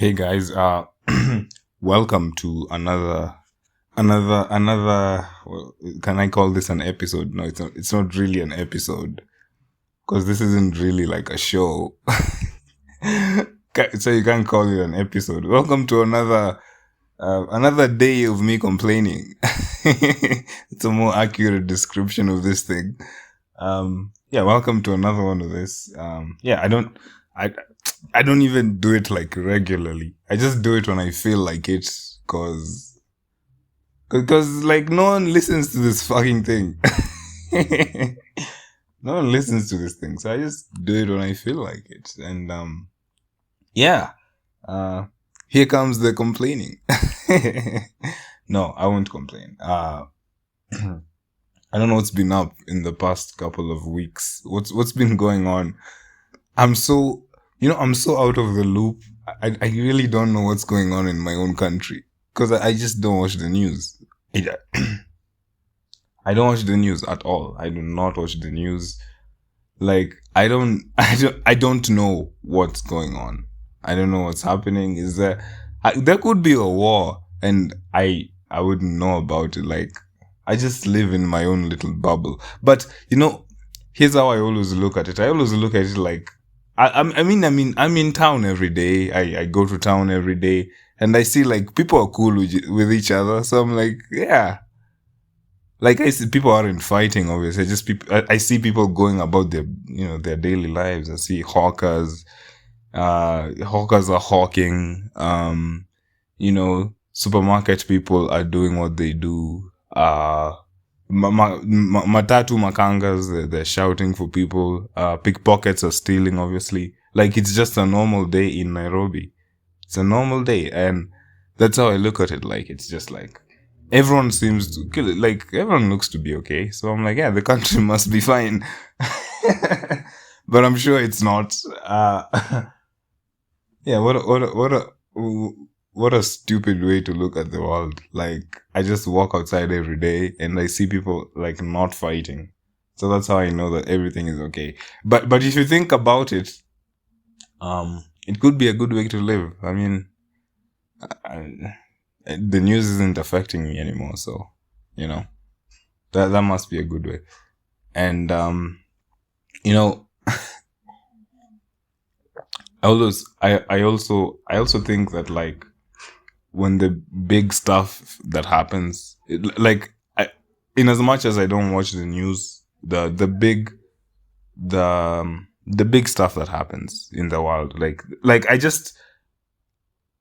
Hey guys, welcome to another. Well, can I call this an episode? No, it's not. It's not really an episode because this isn't really like a show. So you can't call it an episode. Welcome to another day of me complaining. It's a more accurate description of this thing. Yeah, welcome to another one of this. Yeah, I don't even do it like regularly. I just do it when I feel like it, cause like no one listens to this fucking thing. No one listens to this thing, so I just do it when I feel like it. And yeah, here comes the complaining. No, I won't complain. I don't know what's been up in the past couple of weeks. What's been going on? I'm so out of the loop. I really don't know what's going on in my own country because I just don't watch the news. I don't watch the news at all. I do not watch the news. Like I don't know what's going on. I don't know what's happening. There could be a war and I wouldn't know about it. Like I just live in my own little bubble. But here's how I always look at it. I always look at it like I'm in town every day. I go to town every day and I see like people are cool with each other. So I'm like, yeah. Like I see people aren't fighting, obviously. I see people going about their daily lives. I see hawkers. Hawkers are hawking. Supermarket people are doing what they do. Matatu makangas, they're shouting for people. Pickpockets are stealing, obviously. Like it's just a normal day in Nairobi. It's a normal day, and that's how I look at it. Like it's just like everyone seems to kill it. Like everyone looks to be okay. So I'm like, yeah, the country must be fine. But I'm sure it's not. Yeah, what a stupid way to look at the world. Like I just walk outside every day and I see people like not fighting. So that's how I know that everything is okay. But if you think about it, it could be a good way to live. I mean, the news isn't affecting me anymore, so that must be a good way. And I also think that like when the big stuff that happens, in as much as I don't watch the news, the big stuff that happens in the world, like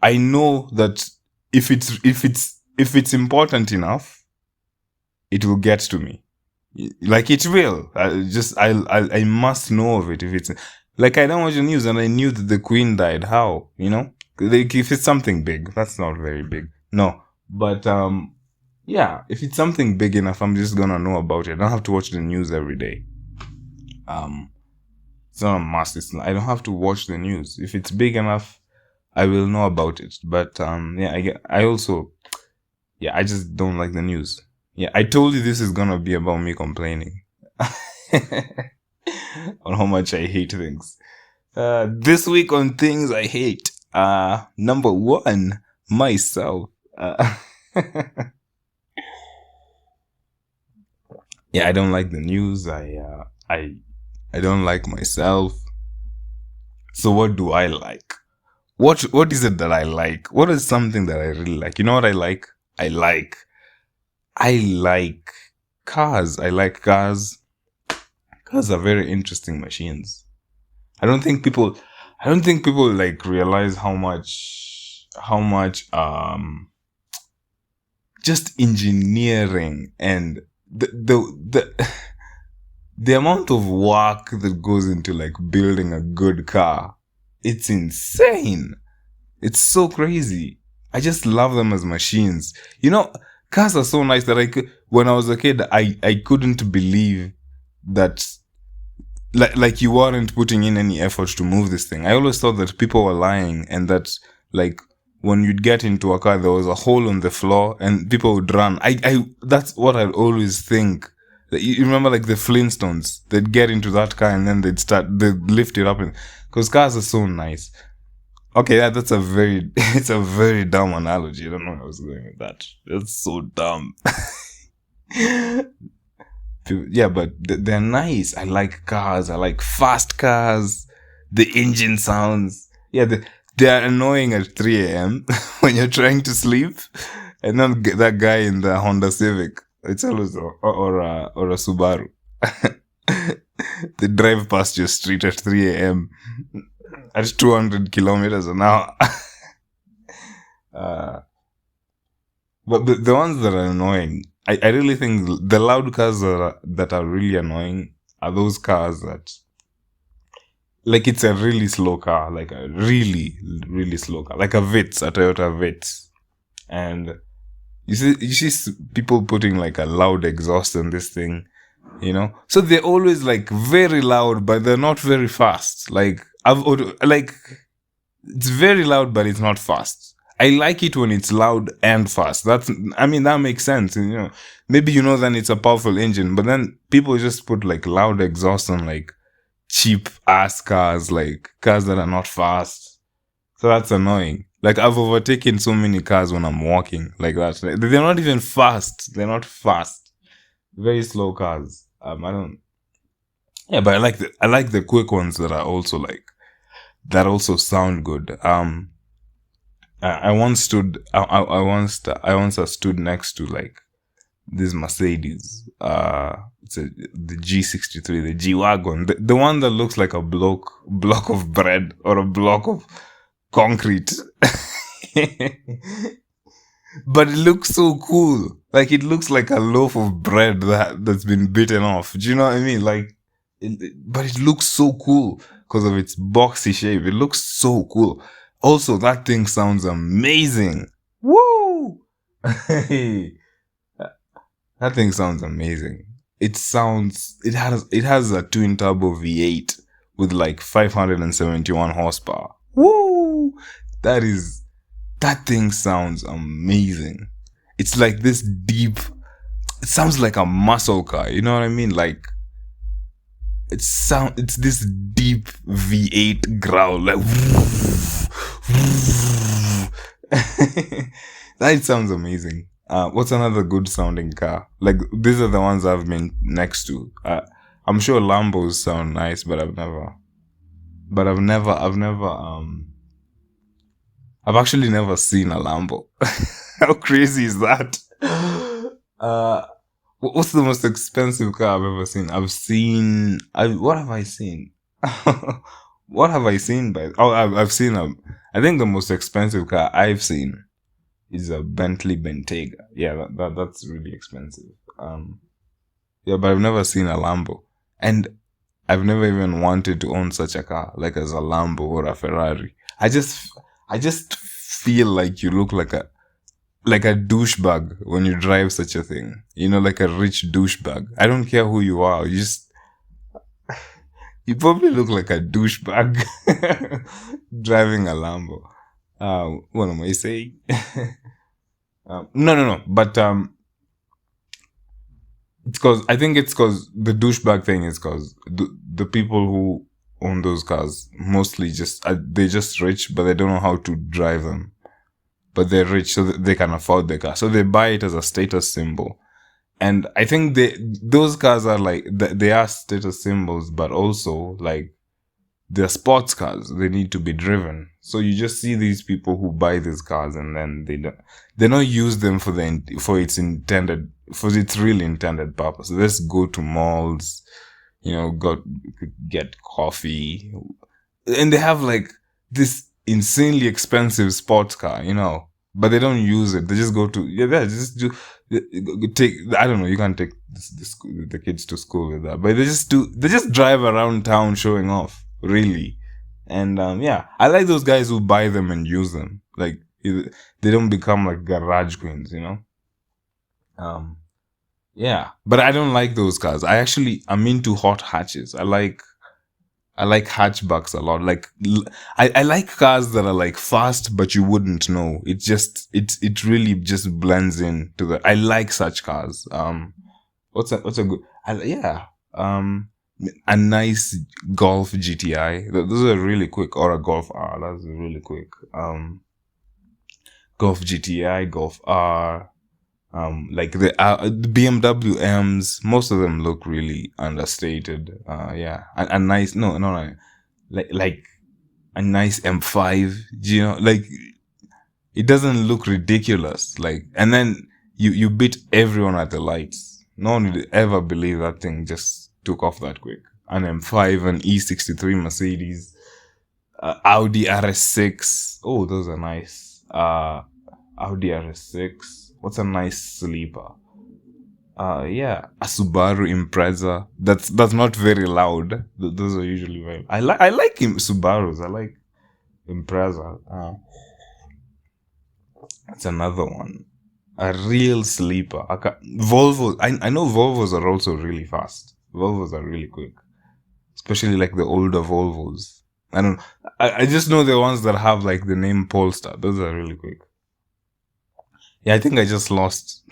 I know that if it's important enough, it will get to me. Like it will. I must know of it if it's like I don't watch the news and I knew that the Queen died. How? Like if it's something big, that's not very big. No. But yeah, if it's something big enough, I'm just gonna know about it. I don't have to watch the news every day. It's not a must. I don't have to watch the news. If it's big enough, I will know about it. But yeah, I just don't like the news. Yeah, I told you this is gonna be about me complaining on how much I hate things. This week on things I hate. Number one, myself. Yeah, I don't like the news. I don't like myself. So what do I like? What is it that I like? What is something that I really like? You know what I like? I like cars. I like cars. Cars are very interesting machines. I don't think people like realize how much just engineering and the amount of work that goes into like building a good car. It's insane. It's so crazy. I just love them as machines. Cars are so nice that when I was a kid, I couldn't believe that like you weren't putting in any effort to move this thing. I always thought that people were lying and that like when you'd get into a car, there was a hole on the floor and people would run. That's what I'd always think. You remember like the Flintstones? They'd get into that car and then they'd lift it up. Because cars are so nice. Okay, yeah, that's a very it's a very dumb analogy. I don't know where I was going with that. It's so dumb. Yeah, but they're nice. I like cars. I like fast cars. The engine sounds. Yeah, they're annoying at 3 a.m. when you're trying to sleep. And then that guy in the Honda Civic. It's always or a Subaru. They drive past your street at 3 a.m. at 200 kilometers an hour. uh, but the ones that are annoying, I really think the loud cars that are really annoying are those cars that, like, it's a really slow car, like a really, really slow car, like a Toyota Vitz. And you see people putting like a loud exhaust on this thing, so they're always like very loud, but they're not very fast. Like it's very loud, but it's not fast. I like it when it's loud and fast. That makes sense. Maybe then it's a powerful engine, but then people just put like loud exhaust on like cheap ass cars, like cars that are not fast. So that's annoying. Like, I've overtaken so many cars when I'm walking like that. They're not even fast. They're not fast. Very slow cars. I don't. Yeah, but I like the quick ones that are also like that also sound good. I once stood next to like this Mercedes. It's the G63, the G wagon, the one that looks like a block of bread or a block of concrete. But it looks so cool. Like, it looks like a loaf of bread that's been bitten off. Do you know what I mean? Like, but it looks so cool because of its boxy shape. It looks so cool. Also, that thing sounds amazing. Woo! That thing sounds amazing. It has a twin turbo V8 with like 571 horsepower. Woo! That thing sounds amazing. It's like this deep. It sounds like a muscle car. You know what I mean? Like, it's this deep V8 growl, like. That sounds amazing. What's another good sounding car? Like, these are the ones I've been next to. I'm sure Lambos sound nice, but I've actually never seen a Lambo. How crazy is that? What's the most expensive car I've ever seen? What have I seen? What have I seen I've seen I think the most expensive car I've seen is a Bentley Bentayga. Yeah, that's really expensive. Yeah, but I've never seen a Lambo. And I've never even wanted to own such a car, like as a Lambo or a Ferrari. I just feel like you look like a douchebag when you drive such a thing. Like a rich douchebag. I don't care who you are. You probably look like a douchebag driving a Lambo. What am I saying? No. But it's because the douchebag thing is because the people who own those cars mostly they're just rich, but they don't know how to drive them. But they're rich, so they can afford the car. So they buy it as a status symbol. And I think those cars are like, they are status symbols, but also like they're sports cars. They need to be driven. So you just see these people who buy these cars and then they don't use them for its real intended purpose. They just go to malls, go get coffee, and they have like this insanely expensive sports car, but they don't use it. They just go to I don't know. You can't take the kids to school with that, but they just drive around town showing off, really. And I like those guys who buy them and use them. Like, they don't become like garage queens, but I don't like those cars. I'm into hot hatches. I like hatchbacks a lot. Like, I like cars that are like fast, but you wouldn't know. It really just blends in to I like such cars. What's a good? a nice Golf GTI. Those are really quick, or a Golf R. That's really quick. Golf GTI, Golf R. Like the BMW M's, most of them look really understated. Yeah, a nice no, like a nice M5. You know, like it doesn't look ridiculous. Like, and then you beat everyone at the lights. No one would ever believe that thing just took off that quick. An M5, an E63 Mercedes, Audi RS6. Oh, those are nice. Audi RS6. What's a nice sleeper? Yeah, a Subaru Impreza. That's not very loud. Those are usually very. I like Subarus. I like Impreza. That's another one. A real sleeper. Volvo. I know Volvos are also really fast. Volvos are really quick, especially like the older Volvos. I don't. I just know the ones that have like the name Polestar. Those are really quick. Yeah, I think I just lost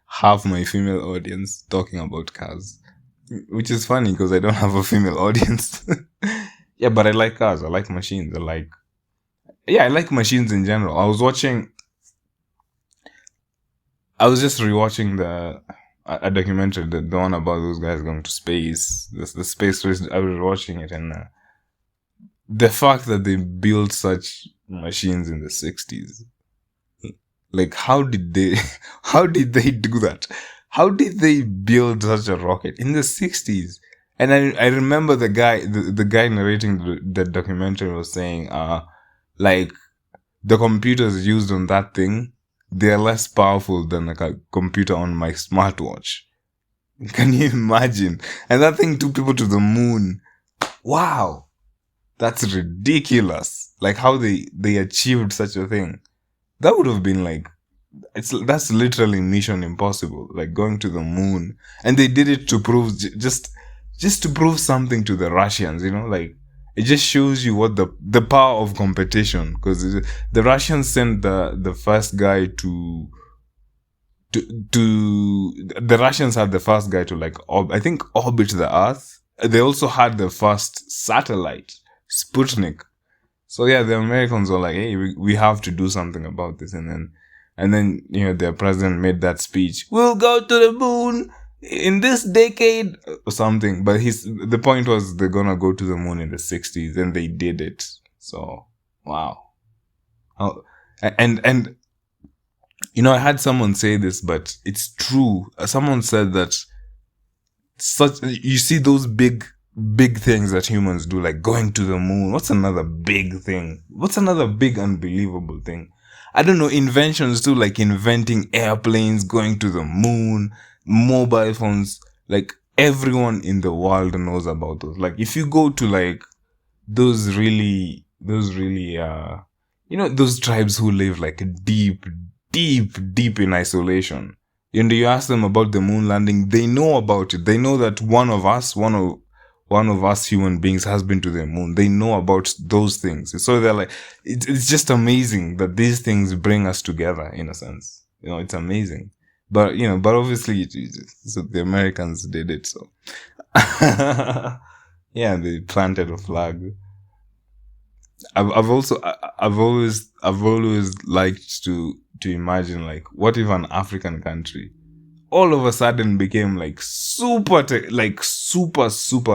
half my female audience talking about cars, which is funny because I don't have a female audience. Yeah, but I like cars. I like machines. I like machines in general. I was just rewatching a documentary, the one about those guys going to space, the space race. I was watching it, and the fact that they built such machines in the 60s, like how did they do that? How did they build such a rocket in the 60s? And I remember the guy narrating the documentary was saying, like the computers used on that thing, they're less powerful than like a computer on my smartwatch. Can you imagine? And that thing took people to the moon. Wow. That's ridiculous. Like how they achieved such a thing. That would have been like, that's literally Mission Impossible, like going to the moon. And they did it to prove, just to prove something to the Russians, you know, like it just shows you what the power of competition, because the Russians sent the first guy to the Russians had the first guy to like I think orbit the Earth. They also had the first satellite, Sputnik. So yeah, the Americans were like, hey, we have to do something about this, and then you know their president made that speech. We'll go to the moon in this decade or something. But the point was they're gonna go to the moon in the 60s, and they did it. So wow. Oh, and you know, I had someone say this, but it's true. Someone said that you see those big things that humans do, like going to the moon. What's another big thing? What's another big unbelievable thing? I don't know, inventions too, like inventing airplanes, going to the moon, mobile phones. Like everyone in the world knows about those. Like if you go to like those really you know, those tribes who live like deep in isolation. And you ask them about the moon landing, they know about it. They know that one of us human beings has been to the moon. They know about those things. So they're like, it's just amazing that these things bring us together in a sense. You know, it's amazing. But, you know, but obviously, so the Americans did it. So, yeah, they planted a flag. I've always liked to imagine, like, what if an African country all of a sudden became like super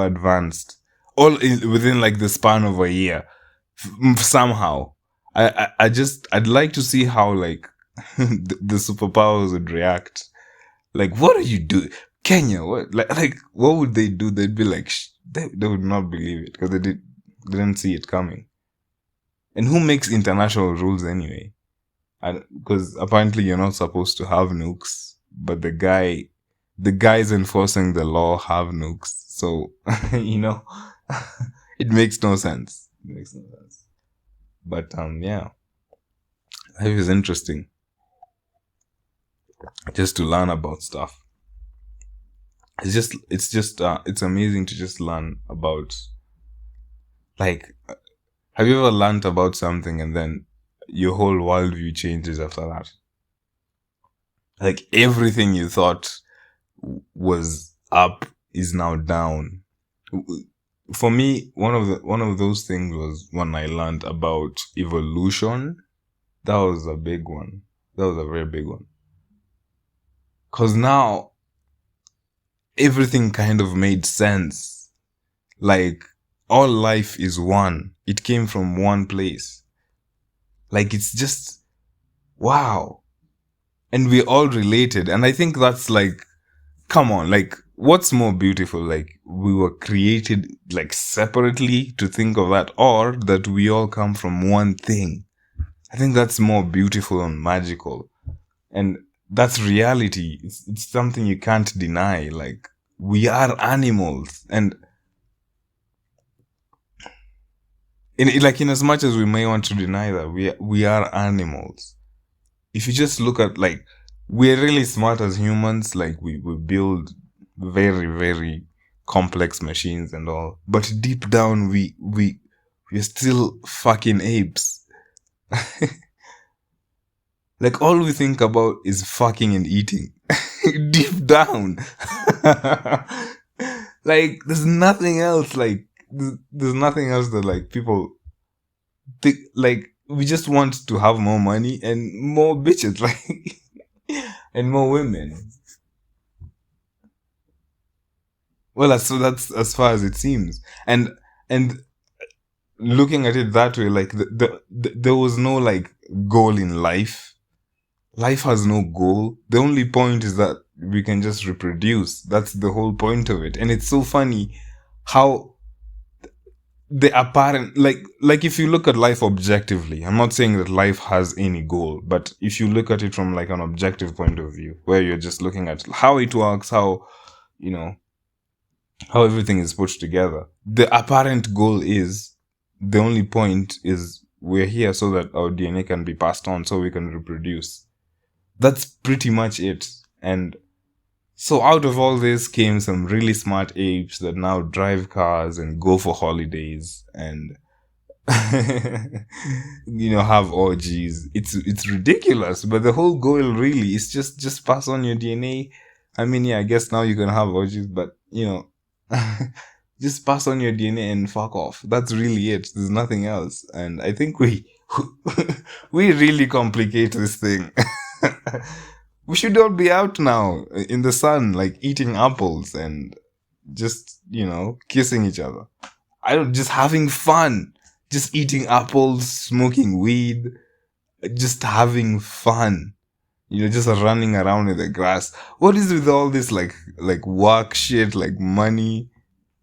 advanced, within like the span of a year, somehow. I'd like to see how like the superpowers would react. Like, what are you doing, Kenya? What what would they do? They'd be like, they would not believe it because they didn't see it coming. And who makes international rules anyway? Because apparently you're not supposed to have nukes, but the guys enforcing the law have nukes. So you know, it makes no sense. It makes no sense. But yeah, life is interesting. Just to learn about stuff. It's amazing to just learn about, like, have you ever learned about something and then your whole worldview changes after that? Like everything you thought was up is now down. For me, one of those things was when I learned about evolution. That was a big one. That was a very big one. Cause now everything kind of made sense. Like all life is one. It came from one place. Like it's just wow. And we're all related. And I think that's like, come on, like what's more beautiful? Like we were created like separately to think of that, or that we all come from one thing. I think that's more beautiful and magical. And that's reality. It's something you can't deny. Like we are animals. And in as much as we may want to deny that, we are animals. If you just look at like we're really smart as humans, like we build very, very complex machines and all. But deep down we're still fucking apes. Like all we think about is fucking and eating. Deep down. Like there's nothing else, like there's nothing else that like people think, like we just want to have more money and more bitches, like and more women. Well, so that's as far as it seems. And looking at it that way, like there was no like goal in life. Life has no goal. The only point is that we can just reproduce. That's the whole point of it. And it's so funny how the apparent, like if you look at life objectively, I'm not saying that life has any goal, but if you look at it from like an objective point of view, where you're just looking at how it works, how, you know, how everything is put together, the apparent goal is, the only point is we're here so that our DNA can be passed on so we can reproduce. That's pretty much it. And so out of all this came some really smart apes that now drive cars and go for holidays and you know, have orgies. It's ridiculous, but the whole goal really is just pass on your DNA. I mean, yeah, I guess now you can have orgies, but you know, just pass on your DNA and fuck off. That's really it. There's nothing else. And I think we we really complicate this thing. We should all be out now in the sun, like eating apples and just, you know, kissing each other. I don't, just having fun, just eating apples, smoking weed, just having fun. You know, just running around in the grass. What is with all this like work shit, like money?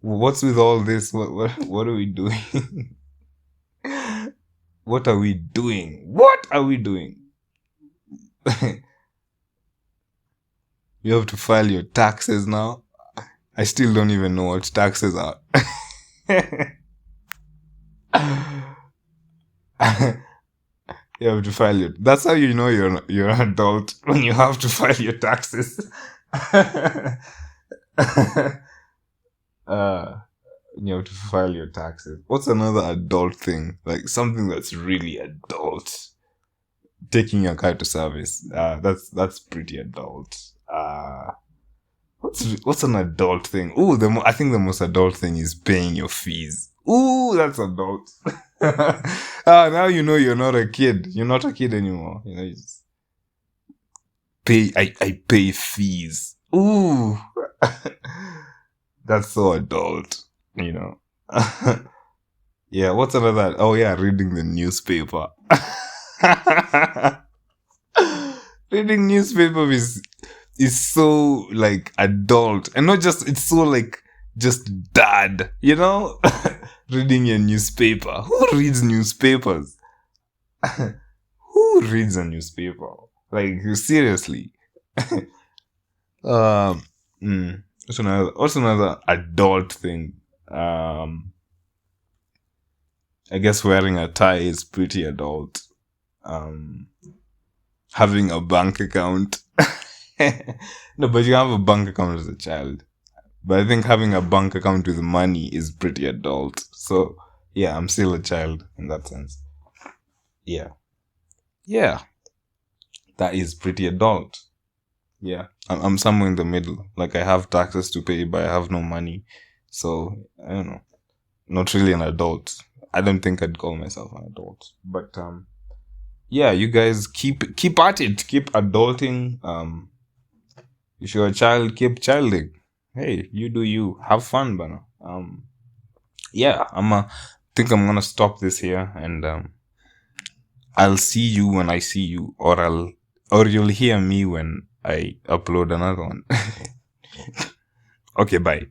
What's with all this? What are we doing? What are we doing? What are we doing? You have to file your taxes now. I still don't even know what taxes are. You have to file your. That's how you know you're an adult, when you have to file your taxes. You have to file your taxes. What's another adult thing? Like something that's really adult. Taking your car to service. That's pretty adult. What's an adult thing? Ooh, I think the most adult thing is paying your fees. Ooh, that's adult. Now you know you're not a kid. You're not a kid anymore. You know, you just pay. I pay fees. Ooh, that's so adult. You know. Yeah. What's another? Oh yeah, reading the newspaper. Reading newspaper is so like adult, and not just, it's so like just dad, you know. Reading your newspaper. Who reads newspapers? Who reads a newspaper? Like seriously. What's another adult thing? I guess wearing a tie is pretty adult. Having a bank account. No, but you have a bank account as a child. But I think having a bank account with money is pretty adult. So, yeah, I'm still a child in that sense. Yeah. Yeah. That is pretty adult. Yeah. I'm somewhere in the middle. Like, I have taxes to pay, but I have no money. So I don't know. Not really an adult. I don't think I'd call myself an adult. But yeah, you guys keep at it. Keep adulting. If you're a child, keep childing. Hey, you do you. Have fun, Bana. Yeah, think I'm gonna stop this here, and I'll see you when I see you, or you'll hear me when I upload another one. Okay, bye.